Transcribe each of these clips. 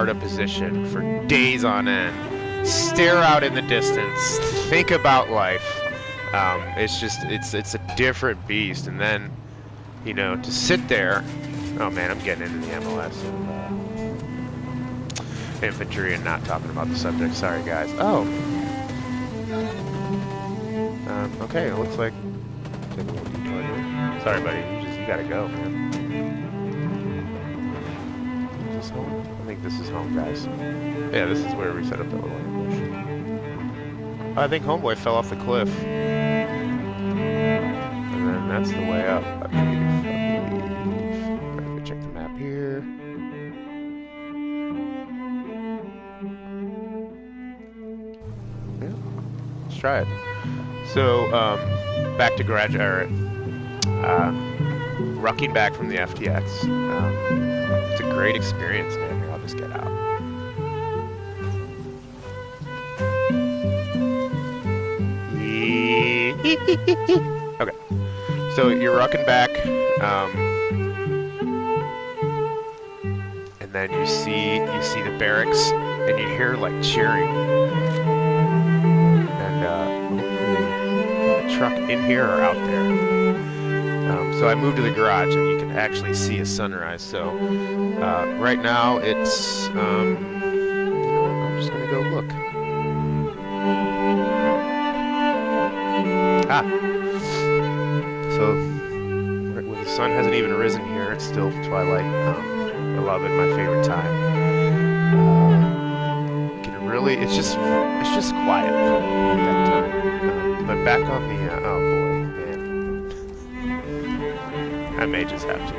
guard a position for days on end, stare out in the distance, think about life. It's a different beast. And then, you know, to sit there. Oh man, I'm getting into the MLS of infantry and not talking about the subject. Sorry, guys. Oh. Okay, it looks like. Take a little detour here. Sorry, buddy. You gotta go, man. Is this home? I think this is home, guys. Yeah, this is where we set up the little ambush. I think Homeboy fell off the cliff. And then that's the way up, I believe. Let me check the map here. Yeah, let's try it. So, back to rucking back from the FTX. It's a great experience, man. Here, I'll just get out. Okay, so you're rucking back, and then you see the barracks, and you hear like cheering, and the truck in here or out there. So I moved to the garage, and you can actually see a sunrise. So right now it's you know, I'm just gonna go look. Ah. So, when the sun hasn't even risen here, it's still twilight. I love it, my favorite time. Can really, it's just quiet at that time. But back on the, oh boy, man. I may just have to,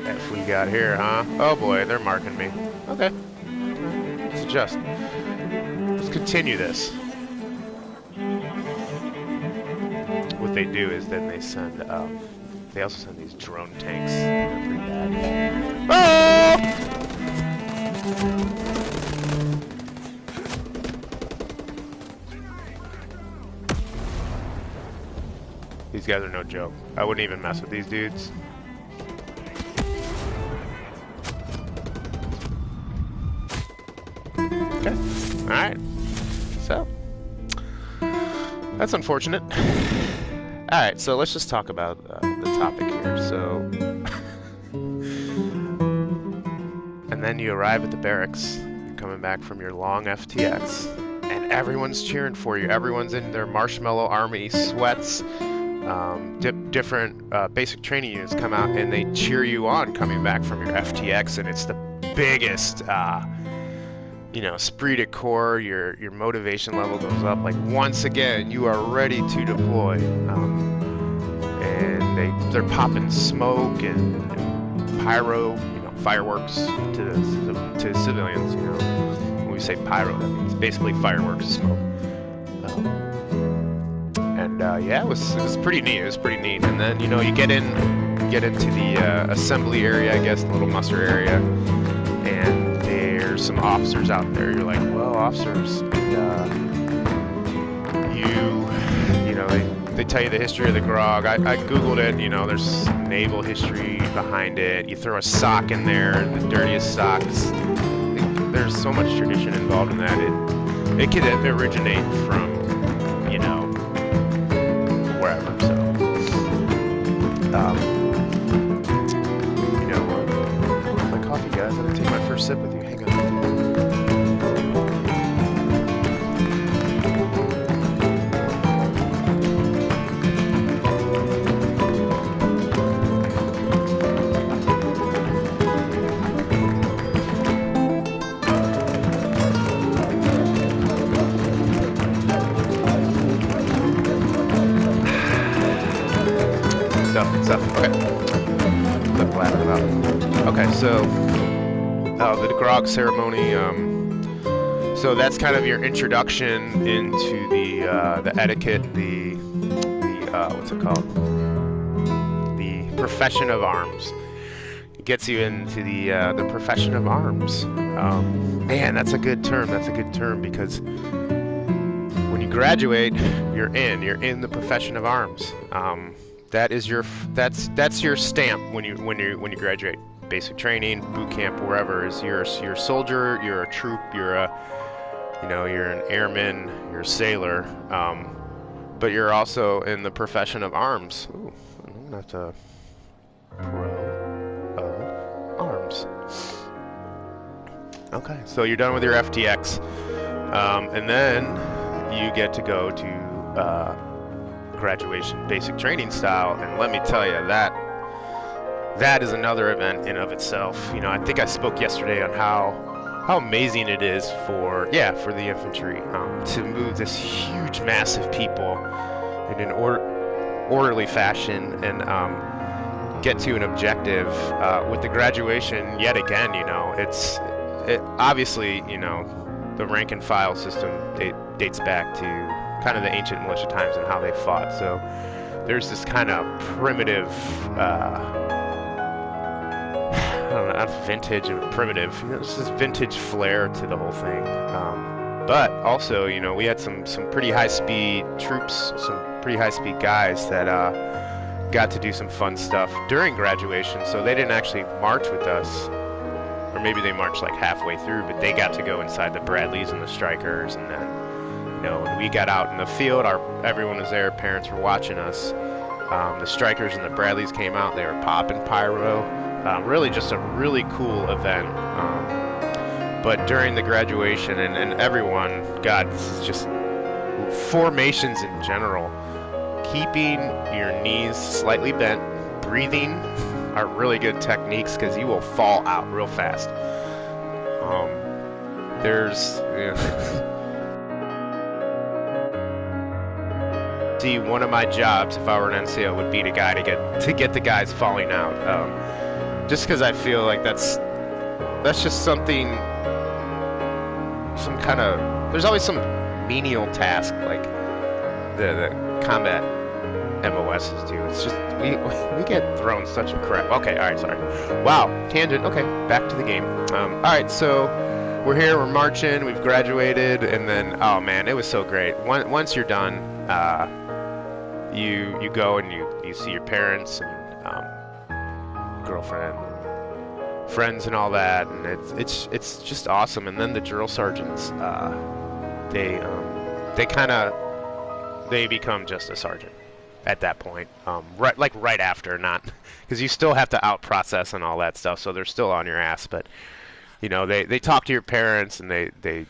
F we got here, huh? Oh boy, they're marking me. Okay. Let's adjust. Let's continue this. What they do is then they send, they also send these drone tanks. They're pretty bad. Oh! These guys are no joke. I wouldn't even mess with these dudes. Okay. Alright. So, that's unfortunate. Alright, so let's just talk about the topic here. So, and then you arrive at the barracks, you're coming back from your long FTX, and everyone's cheering for you. Everyone's in their marshmallow army sweats. Different basic training units come out and they cheer you on coming back from your FTX, and it's the biggest you know, esprit de corps. Your motivation level goes up. Like, once again, you are ready to deploy. And they're popping smoke and pyro, you know, fireworks to civilians. You know, when we say pyro, that means basically fireworks, smoke. Yeah, it was pretty neat. It was pretty neat. And then, you know, you get into the assembly area, I guess, the little muster area, and there's some officers out there. You're like, well, officers, you know, they tell you the history of the Grog. I googled it. You know, there's naval history behind it. You throw a sock in there, the dirtiest socks. There's so much tradition involved in that. It could originate from, you know, wherever. So, you know, my coffee, guys. I'm gonna take my first sip with you. Hang on. Stuff. Okay. Okay, so the Grog ceremony. So that's kind of your introduction into the etiquette, the what's it called? The profession of arms. It gets you into the profession of arms. Man, that's a good term. That's a good term because when you graduate, you're in the profession of arms. That is your that's your stamp when you graduate. Basic training, boot camp, wherever is you're a soldier, you're a troop, you're a you're an airman, you're a sailor, but you're also in the profession of arms. Ooh, I'm gonna have to pro of arms. Okay, so you're done with your FTX, and then you get to go to graduation basic training style, and let me tell you that is another event in of itself. I think I spoke yesterday on how amazing it is for the infantry to move this huge mass of people in an orderly fashion and get to an objective with the graduation. Yet again, it obviously the rank and file system dates back to kind of the ancient militia times and how they fought. So there's this kind of primitive I don't know, not vintage and primitive. There's this vintage flair to the whole thing. But also, we had some pretty high-speed troops, some pretty high-speed guys that got to do some fun stuff during graduation. So they didn't actually march with us, or maybe they marched like halfway through, but they got to go inside the Bradleys and the Strikers. And then, when we got out in the field, everyone was there. Parents were watching us. The Strikers and the Bradleys came out. They were popping pyro. Really just a really cool event. But during the graduation, and everyone, God, this is just formations in general. Keeping your knees slightly bent, breathing are really good techniques because you will fall out real fast. See, one of my jobs, if I were an NCO, would be the guy to get the guys falling out. Just because I feel like that's just something, some kind of, there's always some menial task like the combat MOSs do. It's just, we get thrown such a crap. Okay, alright, sorry. Wow, tangent, okay, back to the game. Alright, so we're here, we're marching, we've graduated, and then, oh man, it was so great. Once you're done, you go and you see your parents and girlfriend, friends, and all that, and it's just awesome. And then the drill sergeants, they become just a sergeant at that point, right after, not because you still have to out process and all that stuff, so they're still on your ass, but they talk to your parents and they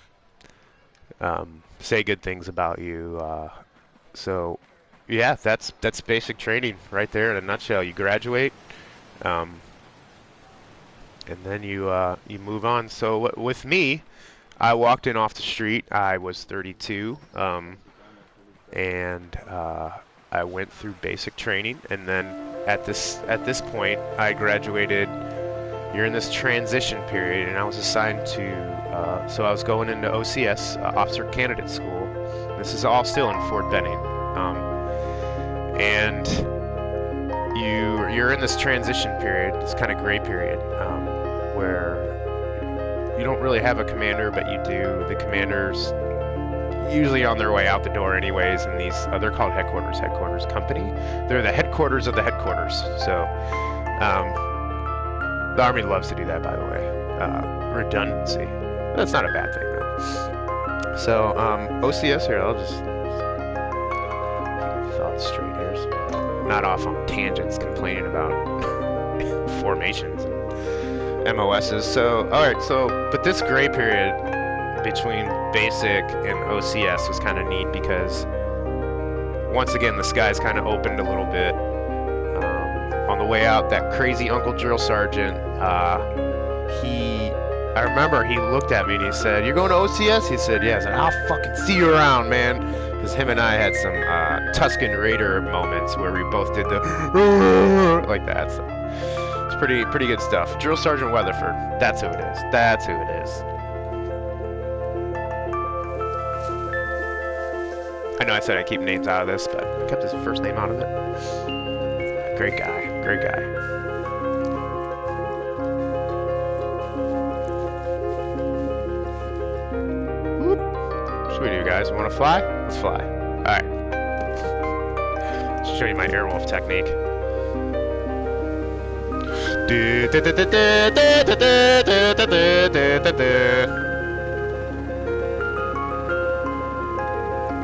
say good things about you. So yeah, that's basic training right there in a nutshell. You graduate. And then you move on. So with me, I walked in off the street. I was 32, and I went through basic training. And then at this point, I graduated. You're in this transition period, and I was assigned to. So I was going into OCS, Officer Candidate School. This is all still in Fort Benning, and you're in this transition period, this kind of gray period, where you don't really have a commander, but you do. The commander's usually on their way out the door anyways, and they're called headquarters company. They're the headquarters of the headquarters. So the Army loves to do that, by the way. Redundancy. That's not a bad thing, though. So OCS here, I'll just keep thoughts straight here. So not off on tangents complaining about formations and MOSs. So, alright, but this gray period between basic and OCS was kind of neat because once again the skies kind of opened a little bit. On the way out, that crazy Uncle Drill Sergeant, I remember he looked at me and he said, "You're going to OCS?" He said, "Yeah." I said, "I'll fucking see you around, man." Because him and I had some Tusken Raider moments where we both did the like that. So it's pretty good stuff. Drill Sergeant Weatherford. That's who it is. That's who it is. I know I said I keep names out of this, but I kept his first name out of it. Great guy. Great guy. What should we do, guys? Want to fly? Let's fly. Alright. show you my airwolf technique.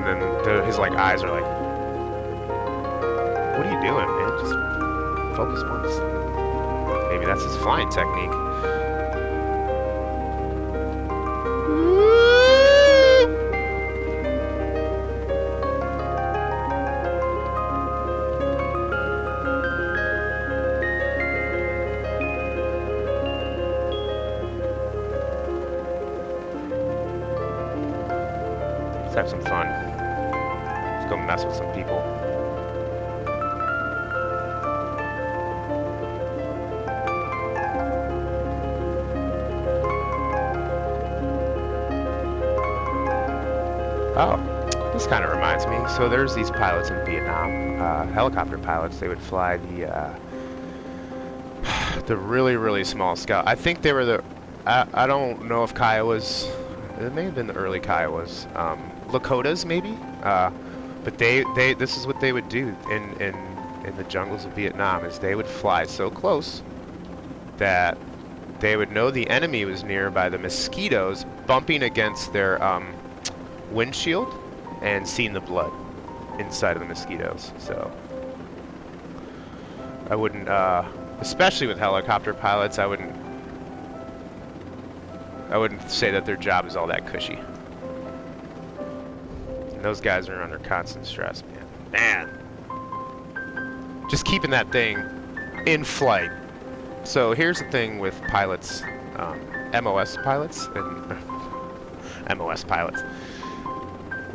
And then his like eyes are like, what are you doing, man? Just focus once. Maybe that's his flying technique. Let's have some fun. Let's go mess with some people. Oh, this kind of reminds me. So there's these pilots in Vietnam, helicopter pilots. They would fly the really, really small Scout. I think they were the, I don't know if Kiowas, it may have been the early Kiowas, Lakotas maybe, but this is what they would do in the jungles of Vietnam, is they would fly so close that they would know the enemy was near by the mosquitoes bumping against their windshield and seeing the blood inside of the mosquitoes. So I wouldn't, especially with helicopter pilots, I wouldn't say that their job is all that cushy. And those guys are under constant stress, man. Just keeping that thing in flight. So here's the thing with pilots, MOS pilots and MOS pilots.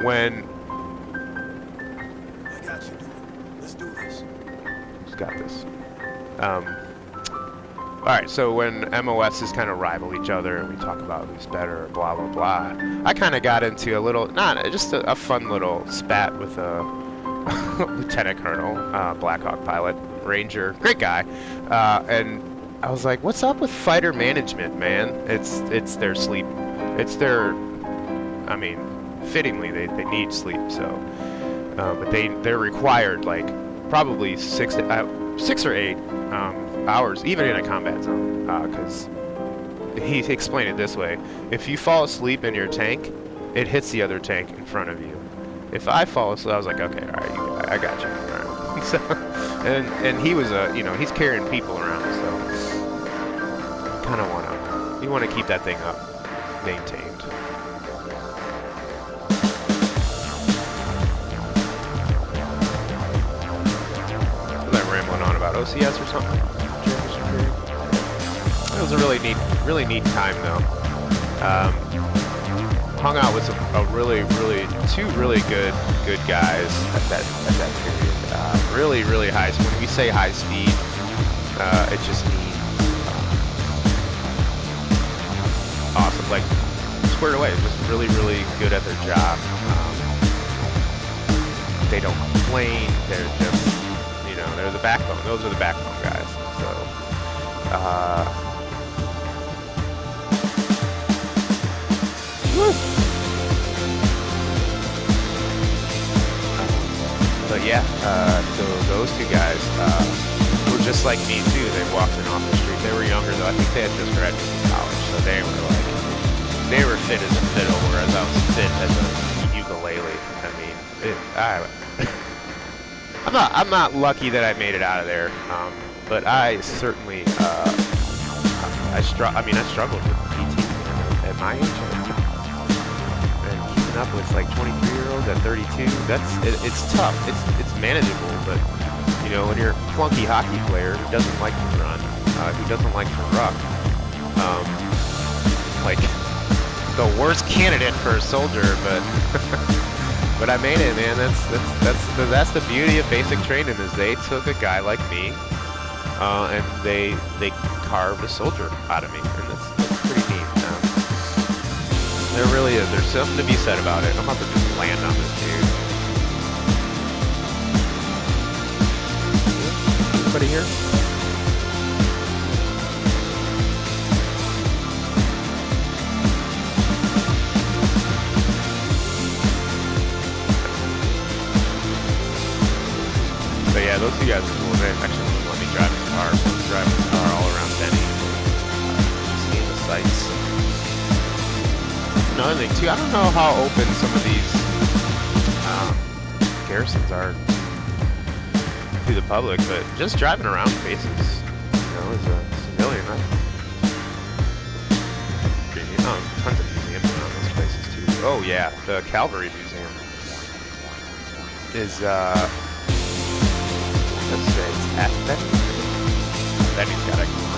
When I got you, dude. Let's do this. who's got this? Alright, so when MOSs kind of rival each other and we talk about who's better, blah blah blah, I kind of got into a little, just a fun little spat with a Lieutenant Colonel, Blackhawk pilot, Ranger, great guy, and I was like, what's up with fighter management, man? It's their sleep. It's their, I mean, fittingly, they need sleep, so, but they're required, like, probably 6 or 8 hours, even in a combat zone, because he explained it this way: if you fall asleep in your tank, it hits the other tank in front of you. If I fall asleep, I was like, okay, all right, I got you. All right. So, and he was he's carrying people around, so kind of you want to keep that thing up, maintained. Was I rambling on about OCS or something? It was a really neat time though. Hung out with two really good guys at that period. Really high. So when we say high speed, it just means awesome. Like squared away. Just really good at their job. They don't complain. They're just they're the backbone. Those are the backbone guys. So. But yeah, so those two guys were just like me too. They walked in off the street. They were younger though. I think they had just graduated from college, so they were fit as a fiddle, whereas I was fit as a ukulele. I mean, I'm not lucky that I made it out of there, but I certainly I struggled with PT at my age. Up with like 23-year-olds at 32, it's tough. It's manageable, but when you're a clunky hockey player who doesn't like to run, who doesn't like to ruck, like the worst candidate for a soldier, but but I made it, man. That's the beauty of basic training, is they took a guy like me, and they carved a soldier out of me, and that's pretty neat. There really is. There's something to be said about it. I'm about to just land on this dude. Anybody here? those two guys are cool. They actually wouldn't let me drive the car, so I was driving the car all around Denny, seeing the sights. Another thing too, I don't know how open some of these garrisons are to the public, but just driving around bases, as a civilian, tons of museums around those places too. Oh yeah, the Cavalry Museum is, let's say it's at Benny's got a